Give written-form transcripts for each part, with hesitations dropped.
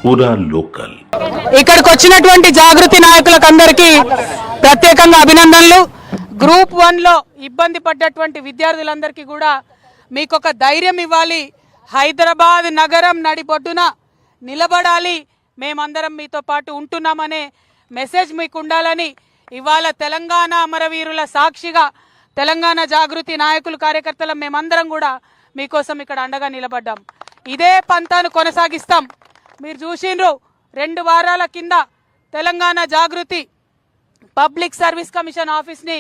పూరా లోకల్. ఇక్కడికి వచ్చినటువంటి జాగృతి నాయకులకు అందరికీ ప్రత్యేకంగా అభినందనలు. గ్రూప్ 1లో ఇబ్బంది పడ్డటువంటి విద్యార్థులందరికీ కూడా మీకు ఒక ధైర్యం ఇవ్వాలి. హైదరాబాద్ నగరం నడిబొడ్డున నిలబడాలి, మేమందరం మీతో పాటు ఉంటున్నామనే మెసేజ్ మీకు ఉండాలని ఇవాళ తెలంగాణ అమరవీరుల సాక్షిగా తెలంగాణ జాగృతి నాయకులు కార్యకర్తలు మేమందరం కూడా మీకోసం ఇక్కడ అండగా నిలబడ్డాం. ఇదే పంతాను కొనసాగిస్తాం. మీరు చూసిండ్రు 2 వారాల కింద తెలంగాణ జాగృతి పబ్లిక్ సర్వీస్ కమిషన్ ఆఫీస్ని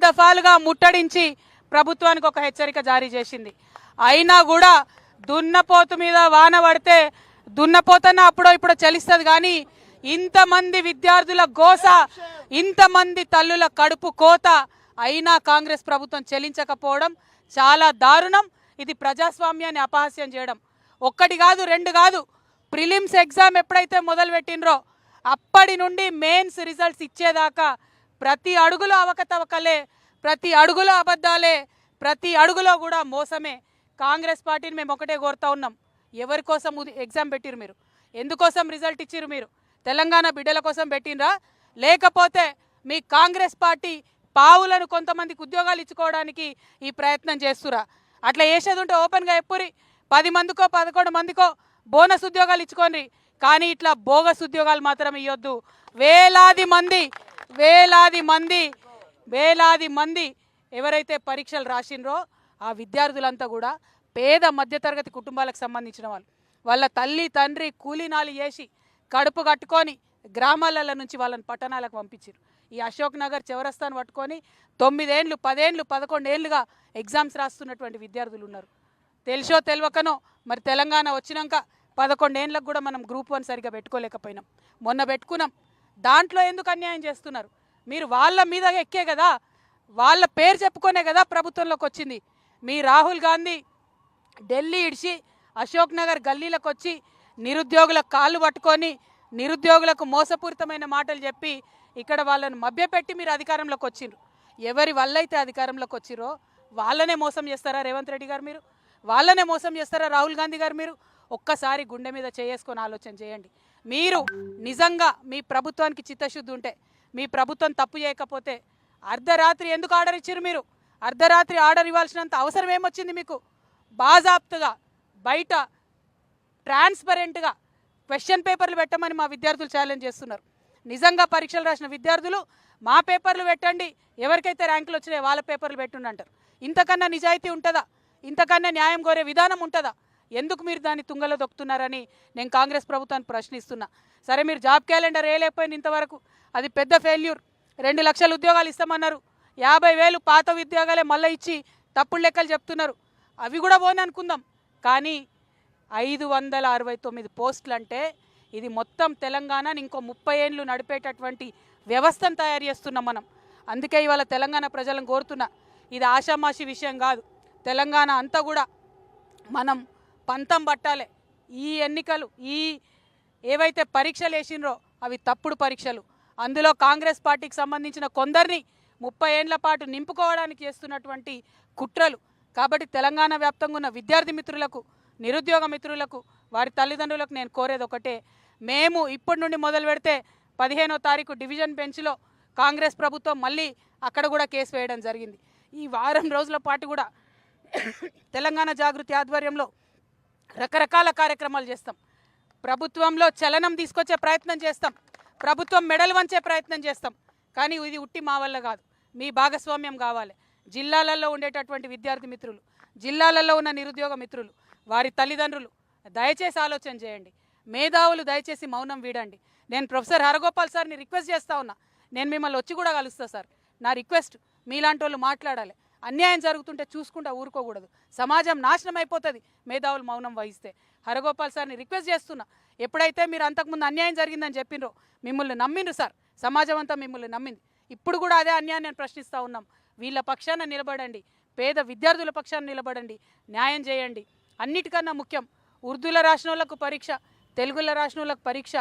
దఫాలుగా ముట్టడించి ప్రభుత్వానికి ఒక హెచ్చరిక జారీ చేసింది. అయినా కూడా దున్నపోతు మీద వాన పడితే దున్నపోతన్న అప్పుడో ఇప్పుడో చలిస్తుంది, కానీ ఇంతమంది విద్యార్థుల గోస, ఇంతమంది తల్లుల కడుపు కోత అయినా కాంగ్రెస్ ప్రభుత్వం చెల్లించకపోవడం చాలా దారుణం. ఇది ప్రజాస్వామ్యాన్ని అపహాస్యం చేయడం. 1 కాదు 2 కాదు, ప్రిలిమ్స్ ఎగ్జామ్ ఎప్పుడైతే మొదలుపెట్టినరో అప్పటి నుండి మెయిన్స్ రిజల్ట్స్ ఇచ్చేదాకా ప్రతి అడుగులో అవకతవకలే, ప్రతి అడుగులో అబద్ధాలే, ప్రతి అడుగులో కూడా మోసమే. కాంగ్రెస్ పార్టీని మేము ఒకటే కోరుతా ఉన్నాం, ఎవరి కోసం ఎగ్జామ్ పెట్టిరు మీరు? ఎందుకోసం రిజల్ట్ ఇచ్చిరు మీరు? తెలంగాణ బిడ్డల కోసం పెట్టినరా, లేకపోతే మీ కాంగ్రెస్ పార్టీ పావులను కొంతమందికి ఉద్యోగాలు ఇచ్చుకోవడానికి ఈ ప్రయత్నం చేస్తురా? అట్లా చేసేది ఉంటే ఓపెన్గా ఎప్పురి 10 మందికో 11 మందికో బోనస్ ఉద్యోగాలు ఇచ్చుకోండి, కానీ ఇట్లా బోగస్ ఉద్యోగాలు మాత్రం ఇవ్వద్దు. వేలాది మంది ఎవరైతే పరీక్షలు రాసినరో ఆ విద్యార్థులంతా కూడా పేద మధ్యతరగతి కుటుంబాలకు సంబంధించిన వాళ్ళు. వాళ్ళ తల్లి తండ్రి కూలీనాలు చేసి కడుపు కట్టుకొని గ్రామాలలో నుంచి వాళ్ళని పట్టణాలకు పంపించారు. ఈ అశోక్ నగర్ చౌరస్తాను పట్టుకొని 9 ఏళ్ళు 10 ఏళ్ళు 11 ఏళ్ళుగా ఎగ్జామ్స్ రాస్తున్నటువంటి విద్యార్థులు ఉన్నారు. తెలిసో తెలియకనో మరి తెలంగాణ వచ్చినాక 11 ఏళ్ళకు కూడా మనం గ్రూప్ 1 సరిగా పెట్టుకోలేకపోయినాం. మొన్న పెట్టుకున్నాం. దాంట్లో ఎందుకు అన్యాయం చేస్తున్నారు మీరు? వాళ్ళ మీద ఎక్కే కదా, వాళ్ళ పేరు చెప్పుకొనే కదా ప్రభుత్వంలోకి వచ్చింది. మీ రాహుల్ గాంధీ ఢిల్లీ ఇడిచి అశోక్ నగర్ గల్లీలకు వచ్చి నిరుద్యోగుల కాళ్ళు పట్టుకొని నిరుద్యోగులకు మోసపూరితమైన మాటలు చెప్పి ఇక్కడ వాళ్ళని మభ్యపెట్టి మీరు అధికారంలోకి వచ్చిండ్రు. ఎవరి వల్ల అయితే అధికారంలోకి వచ్చిరో వాళ్ళనే మోసం చేస్తారా రేవంత్ రెడ్డి గారు? మీరు వాళ్ళనే మోసం చేస్తారా రాహుల్ గాంధీ గారు? మీరు ఒక్కసారి గుండె మీద చేసుకొని ఆలోచన చేయండి. మీరు నిజంగా మీ ప్రభుత్వానికి చిత్తశుద్ధి ఉంటే, మీ ప్రభుత్వం తప్పు చేయకపోతే అర్ధరాత్రి ఎందుకు ఆర్డర్ ఇచ్చారు మీరు? అర్ధరాత్రి ఆర్డర్ ఇవ్వాల్సినంత అవసరం ఏమొచ్చింది మీకు? బాజాప్తుగా బయట ట్రాన్స్పరెంట్గా క్వశ్చన్ పేపర్లు పెట్టమని మా విద్యార్థులు ఛాలెంజ్ చేస్తున్నారు. నిజంగా పరీక్షలు రాసిన విద్యార్థులు మా పేపర్లు పెట్టండి, ఎవరికైతే ర్యాంకులు వచ్చినాయో వాళ్ళ పేపర్లు పెట్టుండి అంటారు. ఇంతకన్నా నిజాయితీ ఉంటుందా? ఇంతకన్నా న్యాయం కోరే విధానం ఉంటుందా? ఎందుకు మీరు దాన్ని తుంగలో దొక్కుతున్నారని నేను కాంగ్రెస్ ప్రభుత్వాన్ని ప్రశ్నిస్తున్నా. సరే, మీరు జాబ్ క్యాలెండర్ వేయలేకపోయింది ఇంతవరకు, అది పెద్ద ఫెయిల్యూర్. 2 లక్షల ఉద్యోగాలు ఇస్తామన్నారు, 50,000 పాత ఉద్యోగాలే మళ్ళీ ఇచ్చి తప్పుడు లెక్కలు చెప్తున్నారు. అవి కూడా పోని అనుకుందాం, కానీ 569 పోస్టులు అంటే ఇది మొత్తం తెలంగాణని ఇంకో 30 ఏళ్ళు నడిపేటటువంటి వ్యవస్థను తయారు చేస్తున్నాం మనం. అందుకే ఇవాళ తెలంగాణ ప్రజలను కోరుతున్నా, ఇది ఆషామాషి విషయం కాదు. తెలంగాణ అంతా కూడా మనం పంతం పట్టాలి. ఈ ఎన్నికలు, ఈ ఏవైతే పరీక్షలు వేసినరో అవి తప్పుడు పరీక్షలు. అందులో కాంగ్రెస్ పార్టీకి సంబంధించిన కొందరిని 30 ఏళ్ల పాటు నింపుకోవడానికి చేస్తున్నటువంటి కుట్రలు. కాబట్టి తెలంగాణ వ్యాప్తంగా ఉన్న విద్యార్థి మిత్రులకు, నిరుద్యోగ మిత్రులకు, వారి తల్లిదండ్రులకు నేను కోరేది ఒకటే, మేము ఇప్పటి నుండి మొదలు పెడితే 15వ తారీఖు డివిజన్ బెంచ్లో కాంగ్రెస్ ప్రభుత్వం మళ్ళీ అక్కడ కూడా కేసు వేయడం జరిగింది. ఈ వారం రోజుల పాటు కూడా తెలంగాణ జాగృతి ఆధ్వర్యంలో రకరకాల కార్యక్రమాలు చేస్తాం. ప్రభుత్వంలో చలనం తీసుకొచ్చే ప్రయత్నం చేస్తాం, ప్రభుత్వం మెడలు వంచే ప్రయత్నం చేస్తాం. కానీ ఇది ఉట్టి మా వల్ల కాదు, మీ భాగస్వామ్యం కావాలి. జిల్లాలలో ఉండేటటువంటి విద్యార్థి మిత్రులు, జిల్లాలలో ఉన్న నిరుద్యోగ మిత్రులు, వారి తల్లిదండ్రులు దయచేసి ఆలోచన చేయండి. మేధావులు దయచేసి మౌనం వీడండి. నేను ప్రొఫెసర్ హరగోపాల్ సార్ని రిక్వెస్ట్ చేస్తూ ఉన్నా, నేను మిమ్మల్ని వచ్చి కూడా కలుస్తా సార్. నా రిక్వెస్ట్, మీలాంటి వాళ్ళు మాట్లాడాలి. అన్యాయం జరుగుతుంటే చూసుకుంటా ఊరుకోకూడదు. సమాజం నాశనం అయిపోతుంది మేధావులు మౌనం వహిస్తే. హరగోపాల్ సార్ని రిక్వెస్ట్ చేస్తున్నా, ఎప్పుడైతే మీరు అంతకుముందు అన్యాయం జరిగిందని చెప్పినరో మిమ్మల్ని నమ్మిండ్రు సార్, సమాజం అంతా మిమ్మల్ని నమ్మింది. ఇప్పుడు కూడా అదే అన్యాయం నేను ప్రశ్నిస్తూ ఉన్నాం. వీళ్ళ పక్షాన నిలబడండి, పేద విద్యార్థుల పక్షాన నిలబడండి, న్యాయం చేయండి. అన్నిటికన్నా ముఖ్యం, ఉర్దూలో రాసిన వాళ్ళకు పరీక్ష, తెలుగులో రాసిన వాళ్ళకు పరీక్ష,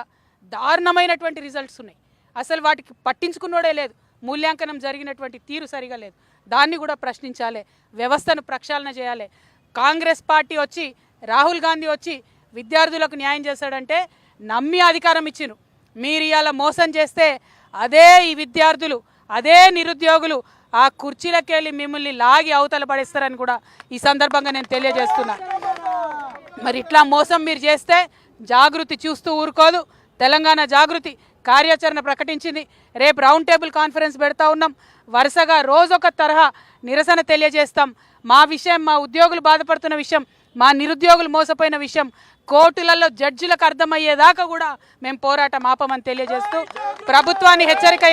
దారుణమైనటువంటి రిజల్ట్స్ ఉన్నాయి. అసలు వాటికి పట్టించుకున్నోడే లేదు. మూల్యాంకనం జరిగినటువంటి తీరు సరిగా లేదు. దాన్ని కూడా ప్రశ్నించాలి, వ్యవస్థను ప్రక్షాళన చేయాలి. కాంగ్రెస్ పార్టీ వచ్చి, రాహుల్ గాంధీ వచ్చి విద్యార్థులకు న్యాయం చేశాడంటే నమ్మి అధికారం ఇచ్చిను. మీరు ఇవాళ మోసం చేస్తే అదే ఈ విద్యార్థులు, అదే నిరుద్యోగులు ఆ కుర్చీలకెళ్ళి మిమ్మల్ని లాగి అవతల పడేస్తారని కూడా ఈ సందర్భంగా నేను తెలియజేస్తున్నా. మరి ఇట్లా మోసం మీరు చేస్తే జాగృతి చూస్తూ ఊరుకోదు. తెలంగాణ జాగృతి కార్యాచరణ ప్రకటించింది. రేపు రౌండ్ టేబుల్ కాన్ఫరెన్స్ పెడతా ఉన్నాం. వరుసగా రోజొక తరహా నిరసన తెలియజేస్తాం. మా విషయం, మా ఉద్యోగులు బాధపడుతున్న విషయం, మా నిరుద్యోగులు మోసపోయిన విషయం కోర్టులలో జడ్జిలకు అర్థమయ్యేదాకా కూడా మేము పోరాటం ఆపమని తెలియజేస్తూ ప్రభుత్వాన్ని హెచ్చరిక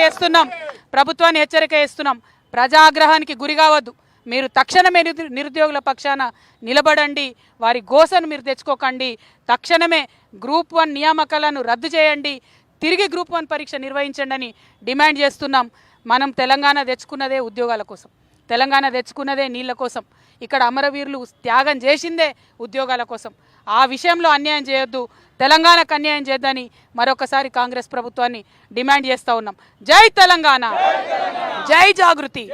చేస్తున్నాం. ప్రజాగ్రహానికి గురి కావద్దు. మీరు తక్షణమే నిరుద్యోగుల పక్షాన నిలబడండి. వారి గోసను మీరు తెచ్చుకోకండి. తక్షణమే గ్రూప్ 1 నియామకాలను రద్దు చేయండి. తిరిగి గ్రూప్ 1 పరీక్ష నిర్వహించండి అని డిమాండ్ చేస్తున్నాం. మనం తెలంగాణ తెచ్చుకున్నదే ఉద్యోగాల కోసం, తెలంగాణ తెచ్చుకున్నదే నీళ్ళ కోసం. ఇక్కడ అమరవీరులు త్యాగం చేసిందే ఉద్యోగాల కోసం. ఆ విషయంలో అన్యాయం చేయొద్దు, తెలంగాణకు అన్యాయం చేయొద్దని మరొకసారి కాంగ్రెస్ ప్రభుత్వాన్ని డిమాండ్ చేస్తూ ఉన్నాం. జై తెలంగాణ, జై జాగృతి.